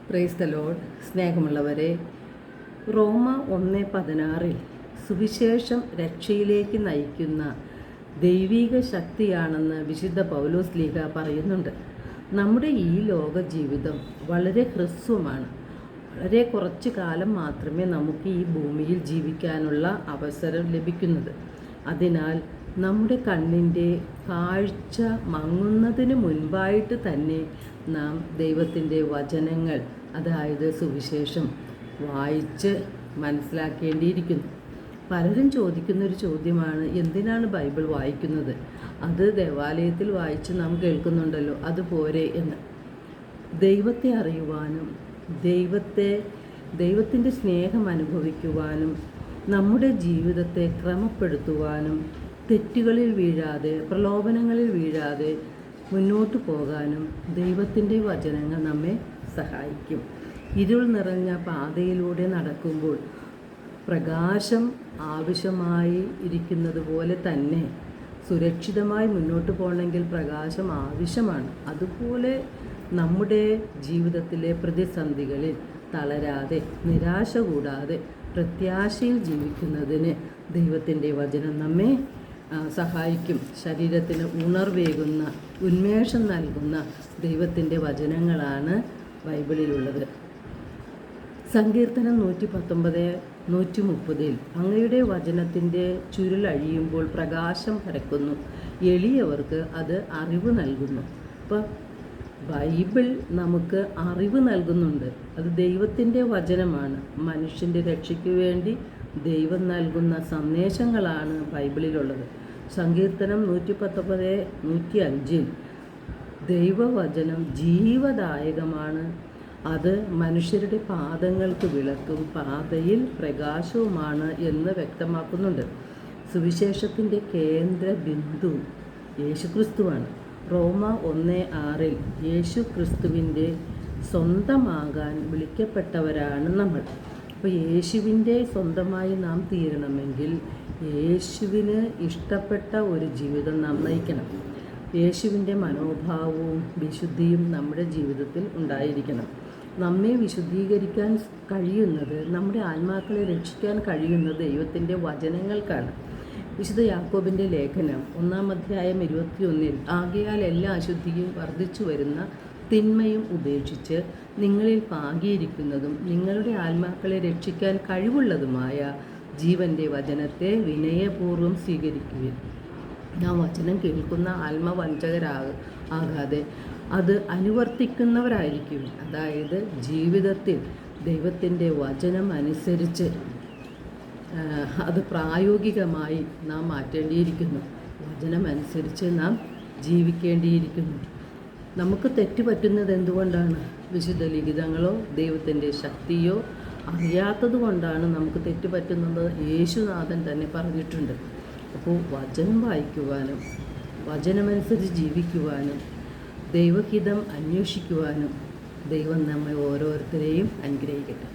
Praise the Lord. സ്നേഹമുള്ളവരെ, റോമ 1:16 സുവിശേഷം രക്ഷയിലേക്ക് നയിക്കുന്ന ദൈവിക ശക്തിയാണെന്ന് വിശുദ്ധ പൗലോസ് ശ്ലീഹ പറയുന്നുണ്ട്. നമ്മുടെ ഈ ലോക ജീവിതം വളരെ ഹ്രസ്വമാണ്. വളരെ കുറച്ച് കാലം മാത്രമേ നമുക്ക് ഈ ഭൂമിയിൽ ജീവിക്കാനുള്ള അവസരം ലഭിക്കുന്നത്. അതിനാൽ നമ്മുടെ കണ്ണിൻ്റെ കാഴ്ച മങ്ങുന്നതിന് മുൻപായിട്ട് തന്നെ നാം ദൈവത്തിൻ്റെ വചനങ്ങൾ, അതായത് സുവിശേഷം വായിച്ച് മനസ്സിലാക്കേണ്ടിയിരിക്കുന്നു. പലരും ചോദിക്കുന്നൊരു ചോദ്യമാണ്, എന്തിനാണ് ബൈബിൾ വായിക്കുന്നത്? അത് ദേവാലയത്തിൽ വായിച്ച് നാം കേൾക്കുന്നുണ്ടല്ലോ, അതുപോരെ എന്ന്. ദൈവത്തെ അറിയുവാനും ദൈവത്തിൻ്റെ സ്നേഹം അനുഭവിക്കുവാനും നമ്മുടെ ജീവിതത്തെ ക്രമപ്പെടുത്തുവാനും തെറ്റുകളിൽ വീഴാതെ, പ്രലോഭനങ്ങളിൽ വീഴാതെ മുന്നോട്ട് പോകാനും ദൈവത്തിൻ്റെ വചനങ്ങൾ നമ്മെ സഹായിക്കും. ഇരുൾ നിറഞ്ഞ പാതയിലൂടെ നടക്കുമ്പോൾ പ്രകാശം ആവശ്യമായി ഇരിക്കുന്നത് പോലെ തന്നെ സുരക്ഷിതമായി മുന്നോട്ട് പോകണമെങ്കിൽ പ്രകാശം ആവശ്യമാണ്. അതുപോലെ നമ്മുടെ ജീവിതത്തിലെ പ്രതിസന്ധികളിൽ തളരാതെ, നിരാശ കൂടാതെ പ്രത്യാശയിൽ ജീവിക്കുന്നതിന് ദൈവത്തിൻ്റെ വചനം നമ്മെ സഹായിക്കും. ശരീരത്തിന് ഉണർവേകുന്ന, ഉന്മേഷം നൽകുന്ന ദൈവത്തിൻ്റെ വചനങ്ങളാണ് ബൈബിളിലുള്ളത്. സങ്കീർത്തനം 119:130 അങ്ങയുടെ വചനത്തിൻ്റെ ചുരുളഴിയുമ്പോൾ പ്രകാശം പരക്കുന്നു, എളിയവർക്ക് അത് അറിവ് നൽകുന്നു. അപ്പോൾ ബൈബിൾ നമുക്ക് അറിവ് നൽകുന്നുണ്ട്. അത് ദൈവത്തിൻ്റെ വചനമാണ്. മനുഷ്യൻ്റെ രക്ഷയ്ക്ക് വേണ്ടി ദൈവം നൽകുന്ന സന്ദേശങ്ങളാണ് ബൈബിളിലുള്ളത്. സങ്കീർത്തനം 119:105 ദൈവവചനം ജീവദായകമാണ്, അത് മനുഷ്യരുടെ പാദങ്ങൾക്ക് വിളക്കും പാതയിൽ പ്രകാശവുമാണ് എന്ന് വ്യക്തമാക്കുന്നുണ്ട്. സുവിശേഷത്തിൻ്റെ കേന്ദ്ര ബിന്ദു യേശുക്രിസ്തുവാണ്. റോമ 1:6 യേശുക്രിസ്തുവിൻ്റെ സ്വന്തമാകാൻ വിളിക്കപ്പെട്ടവരാണ് നമ്മൾ. അപ്പോൾ യേശുവിൻ്റെ സ്വന്തമായി നാം തീരണമെങ്കിൽ യേശുവിന് ഇഷ്ടപ്പെട്ട ഒരു ജീവിതം നാം നയിക്കണം. യേശുവിൻ്റെ മനോഭാവവും വിശുദ്ധിയും നമ്മുടെ ജീവിതത്തിൽ ഉണ്ടായിരിക്കണം. നമ്മെ വിശുദ്ധീകരിക്കാൻ കഴിയുന്നത്, നമ്മുടെ ആത്മാക്കളെ രക്ഷിക്കാൻ കഴിയുന്നത് ദൈവത്തിൻ്റെ വചനങ്ങൾക്കാണ്. വിശുദ്ധ യാക്കോബിൻ്റെ ലേഖനം 1:21 ആകയാൽ എല്ലാ അശുദ്ധിയും വർദ്ധിച്ചു വരുന്ന തിന്മയും ഉപേക്ഷിച്ച് നിങ്ങളിൽ പാകിയിരിക്കുന്നതും നിങ്ങളുടെ ആത്മാക്കളെ രക്ഷിക്കാൻ കഴിവുള്ളതുമായ ജീവൻ്റെ വചനത്തെ വിനയപൂർവ്വം സ്വീകരിക്കുകയും ആ വചനം കേൾക്കുന്ന ആത്മവഞ്ചകരാകാതെ അത് അനുവർത്തിക്കുന്നവരായിരിക്കും. അതായത് ജീവിതത്തിൽ ദൈവത്തിൻ്റെ വചനം അനുസരിച്ച് അത് പ്രായോഗികമായി നാം മാറ്റേണ്ടിയിരിക്കുന്നു. വചനമനുസരിച്ച് നാം ജീവിക്കേണ്ടിയിരിക്കുന്നു. നമുക്ക് തെറ്റുപറ്റുന്നത് എന്തുകൊണ്ടാണ്? വിശുദ്ധ ലിഖിതങ്ങളോ ദൈവത്തിൻ്റെ ശക്തിയോ അറിയാത്തത് കൊണ്ടാണ് നമുക്ക് തെറ്റുപറ്റുന്നത്. യേശുനാഥൻ തന്നെ പറഞ്ഞിട്ടുണ്ട്. അപ്പോൾ വചനം വായിക്കുവാനും വചനമനുസരിച്ച് ജീവിക്കുവാനും ദൈവഹിതം അന്വേഷിക്കുവാനും ദൈവം നമ്മെ ഓരോരുത്തരെയും അനുഗ്രഹിക്കട്ടെ.